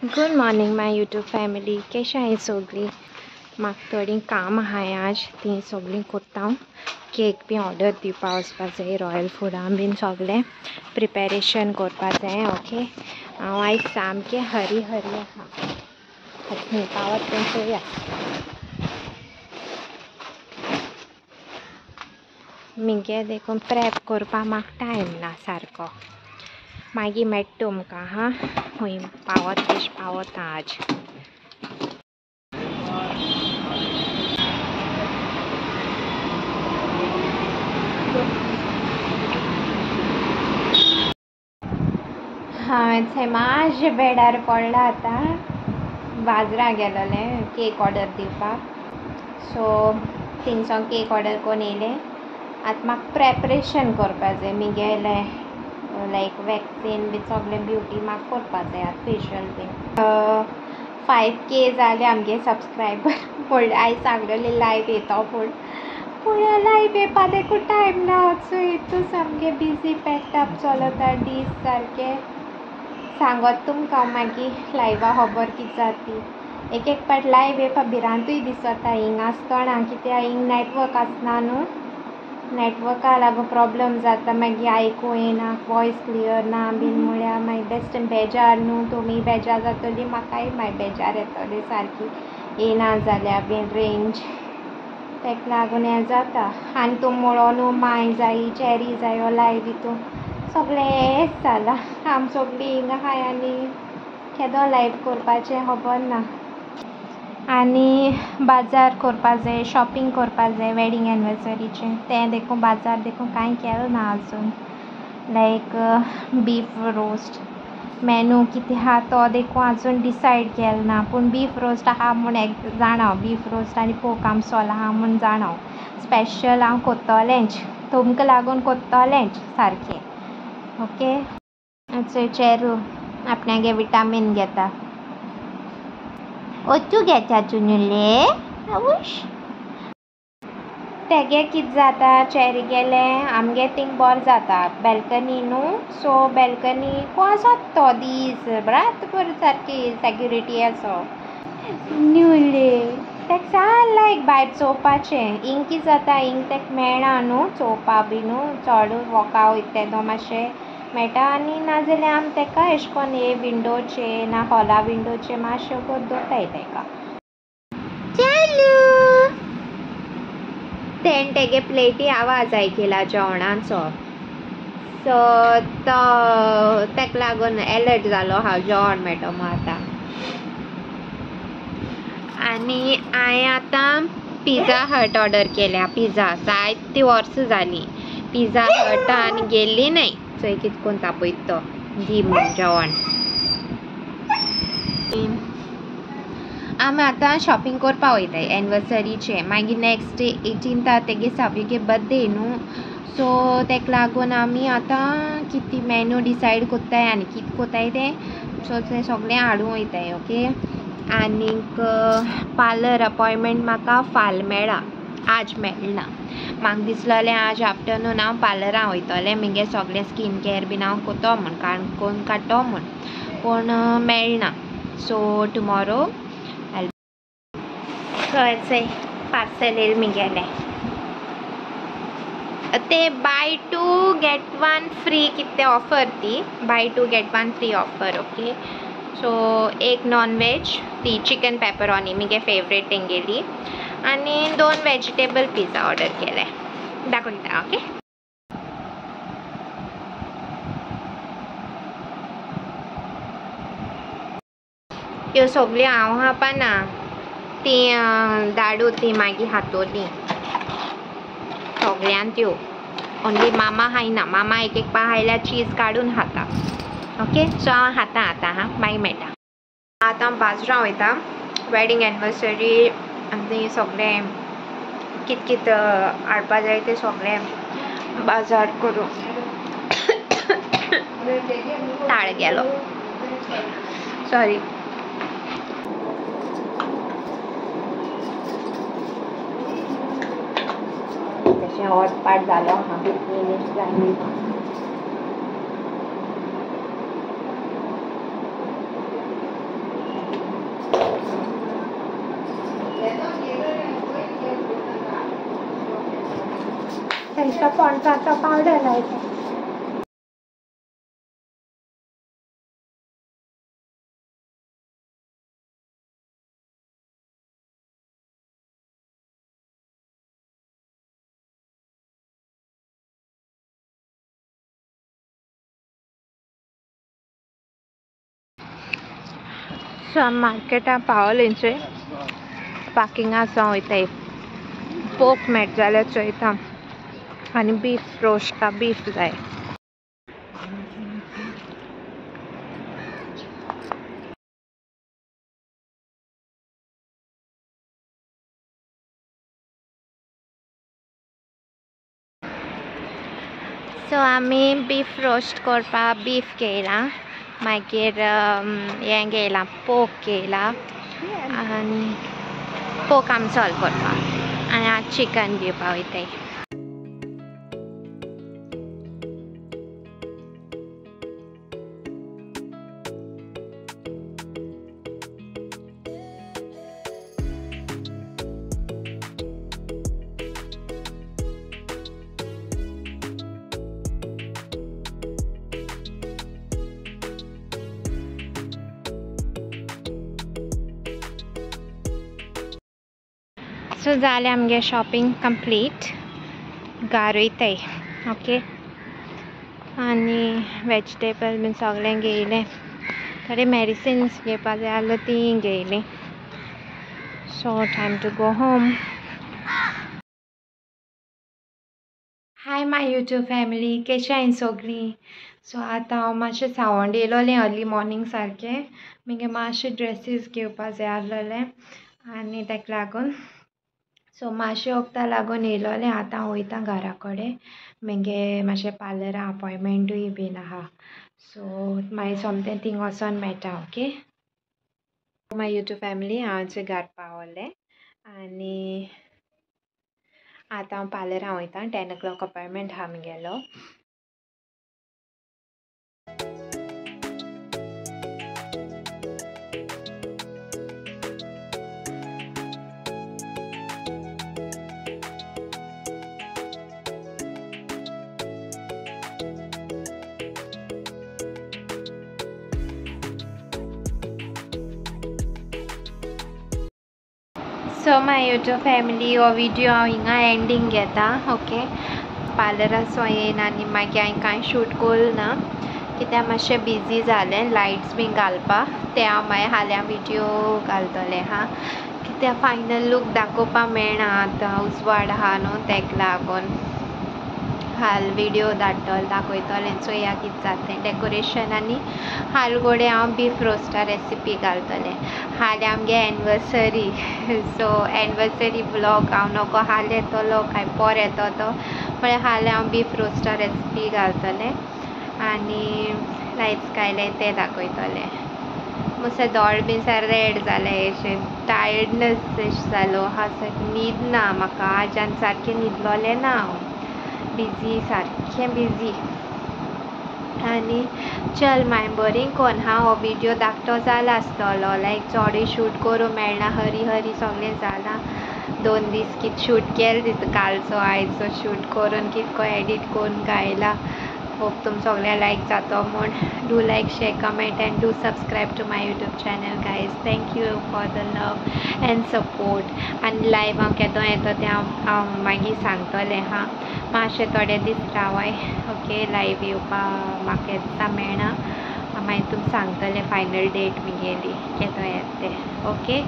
Good morning my YouTube family. कशी आहे सगळी? म्हाका थोडी काम आहाय आज, ती सगळी करता. केक बी ऑर्डर दिवपा वचपा जाय, रॉयल फुडां बीन सगळें प्रिपेरेशन करपा जाय. ओके, हांव आयज सामकें हरी आहा. खंय पावत तें पळोवया. मिगे देखून प्रेप करपा म्हाका टायम ना सारको. मागीर मेळटा तुमकां हां, खंय पावत कशें पावता आज. हांवें थंय मातशें बेडार पडलां. आतां बाजरा गेलोलें केक ऑर्डर दिवपाक, सो थिंगसोन केक ऑर्डर करून येयलें. आतां म्हाका प्रेपरेशन करपा जाय. मिगेलें लायक वॅक्सीन बी सगळें ब्युटी म्हाका करपा जाय. आतां फेशियल बीन 5K जाले आमगे सबस्क्रायबर. पूण आयज सांगलेलें लायव्ह येतो पूण लायव्ह येवपा देखून टायम ना. सो हितून सामकें बिजी पॅक्ड चलता दीस सारकें. सांगत तुमकां मागीर लायव्हा खबर कितें जाती. एक पाट लायव्ह येवपा भिरांतूय दिसता हिंग आसतना, कित्याक हिंग नेटवर्क आसना न्हू. नेटवर्का लागून प्रॉब्लम जाता, मागीर आयकूं येना, वॉयस क्लियर ना बीन म्हळ्यार मागीर बेश्टें बेजार न्हू. तुमी बेजार जातली, म्हाकाय मागीर बेजार येतली सारकी येना जाल्यार बीन रेंज. तेका लागून हें जाता. आनी तुमळो न्हू माय जायी, चॅरी जायो लायव्ह हितून सगळें हेंच जालां. आमी सगळीं हिंगा आहाय आनी केदो लायव्ह करपाचें खबर ना. आनी बाजार करपा जाय, शॉपिंग करपा जाय वेडींग एनिवर्सरीचें. तें देखून बाजार देखून कांय केलें ना आजून. लायक बीफ रोस्ट मेनू कितें आहा तो देखून आजून डिसायड केल ना. पूण बीफ रोस्ट आहा म्हूण जाणा. बीफ रोस्ट आनी पोक आमसोल आहा म्हूण जाणा. स्पेशल हांव कोत्तोलेंच, तुमकां लागून कोत्तोलेंच सारकें. ओके, चोय चेरू आपणागे विटामीन घेता. तूं घेता चुनुले आवूश. तेगे कितें जाता चेरी गेलें आमगे थिंग बरें जाता बेल्कनी न्हू. सो बेल्कनी आसोत तो दीस रातभर सारकी सेक्युरिटी असो न्यूले. तेका सारकें लायक भायर चोवपाचें. हिंग कितें जाता, हिंग तेका मेळना न्हू चोवपा बी न्हू. चड वोका वयता तेदो मातशें मेळटा. आनी नाजाल्यार आमी तेका एशें कोन्न हे विंडोचेर ना हॉला विंडोचेर मातशें दवरताय तेका. तेण तेगे प्लेटी आवाज आयकला जेवणाचो, सो तो तेका लागून एलर्ट जालो आहा जेवण मेळटा म्हूण आतां. आनी हांवें आतां पिझ्झा हट ऑर्डर केल्या. पिझ्झा जायतीं वर्सां जालीं पिझ्झा हटान गेल्ली नाय. चोय कितें कोन्न तापयता तो दी म्हूण जेवण. आमी आतां शॉपिंग करपा वयताय एनिवर्सरीचें. मागीर नेक्स्ट डे 18th तेगे साविगे बर्थडे न्हू. सो तेका लागून आमी आतां कितें मेनू डिसायड कोत्ताय आनी कितें कोत्ताय तें. सो तें सगळें हाडूं वयताय. ओके, आनीक पार्लर अपॉयंटमेंट म्हाका फाल्यां मेळ्ळा, आज मेळना. म्हाका दिसलोलें आज आफ्टरनून हांव पार्लरां वयतलें मिगे सगळें स्कीन केअर बीन हांव कोतो म्हूण काणकोण काडटो म्हूण, पूण मेळना. सो टुमोरो चोय पार्सल येयलें मिगेलें. तें बाय 2 get 1 फ्री कितें ऑफर ती buy 2 get 1 free offer. Okay, so एक नॉन वेज ती चिकन पेपरोनी मिगे फेवरेट तेंगेली, आनी 2 वेजिटेबल पिझ्झा ऑर्डर केले. दाखयता. ओके, ह्यो सगळ्यो हांव हापाना. ती धाडू ती मागीर हातोली सगळ्यान त्यो. ओन्ली मामा हायना. मामा एक पा हायल्यार चीज काडून खाता. ओके, सो हांव खाता आतां हां, मागीर मेळटा. आतां बाजरां वयता वेडींग एनिवर्सरी आनी सगळें कितें कितें हाडपा जाय तें सगळें बाजार करूं. ताळ गेलो, सॉरी. तशें हॉटपाट जालो आहा, मिनीट जाली. एक्स्ट्रा पॉन्ड्साचो पावडर लायता. सो मार्केटा पावलेंचे पार्किंगा सावन वयताय. पोक मेळटा जाल्यार चोयता आनी बीफ रोस्ट बीफ जाय. सो आमी बीफ रोस्ट करपा बीफ घेयला, मागीर हें घेयला पोक घेयला आनी पोक आमी सॉल्व करपा आनी आज चिकन घेवपा वयताय. सो जालें आमगे शॉपिंग कंप्लीट. घरा वयताय. ओके आनी वेजिटेबल बीन सगळें घेयलें. थोडे मेडिसिन्स घेवपा जाय आसलो तीं घेयलीं. So time to go home. Hi my YouTube family, केशें हाय सगळीं. सो आतां हांव मातशें सावंड येयलोलें अर्ली मॉर्निंग सारकें. मगे मातशे ड्रेसीस घेवपा जाय आसलोलें आनी ताका लागून सो मातशें वखदां लागून येयलोलें. आतां हांव वयतां घरा कडेन. मगे मातशें पार्लरा अपॉयंटमेंटूय बीन आहा. सो मागीर सोमतें थिंग वचोन मेळटा. ओके माय यूट्यूब फॅमिली, हांव घर पावलें आनी आतां हांव पार्लरा वयतां. 10 o'clock अपॉयंटमेंट आहा म्हगेलो. सो माय यूट्यूब फॅमिली, हो व्हिडिओ हांव हिंगा एंडींग घेता. ओके पार्लराचो येयन आनी मागीर हांवें कांय शूट कोरूं ना कित्याक मातशें बिजी जालें लायट्स बीन घालपाक. ते हांव मागीर हाल्या व्हिडिओ घालतलें हा कित्याक फायनल लूक दाखोवपा मेळना. आतां उजवाड आहा न्हू ताका लागून हाल व्हिडिओ दाखयतलें. चोया कितें जाता डेकोरेशन आनी हालगोडे हांव बीफ रोस्टा रेसिपी घालतलें. हाल्या आमगे एनिवर्सरी. सो एनिवर्सरी ब्लॉग हांव नोको हाल येतलो काय पर येतो तो म्हळ्यार हाल्या हांव बीफ रोस्टा रेसिपी घालतलें आनी लायट्स घायले ते दाखयतलें. मातशें दोळ बीन सार रेड जालें. अशें टायर्डनस एशें जालो आहा. न्हीद ना म्हाका आजान सारकें न्हिदलोलें ना हांव. बिजी सारकें बिजी आनी चल माय बरी कोन्न हा. हो व्हिडिओ धाकटो जाला आसतलो लायक चोडूय शूट करूं मेळना. हरी हरी सगळें जालां. 2 दीस कितें शूट केलें दिसता. कालचो आयचो शूट करून कितको एडीट करून घायला. होप तुम सगळें लायक जातो म्हूण. Do like share comment and do subscribe to my YouTube channel guys. Thank you for the love and support. आनी लायव्ह हांव केदो येतो तें हांव मागीर सांगतलें हा. मातशें थोडे दीस रावाय. ओके लायव्ह येवपा म्हाका येता मेळना. मागीर तुमकां सांगतलें फायनल डेट म्हगेली केदो येता तें. ओके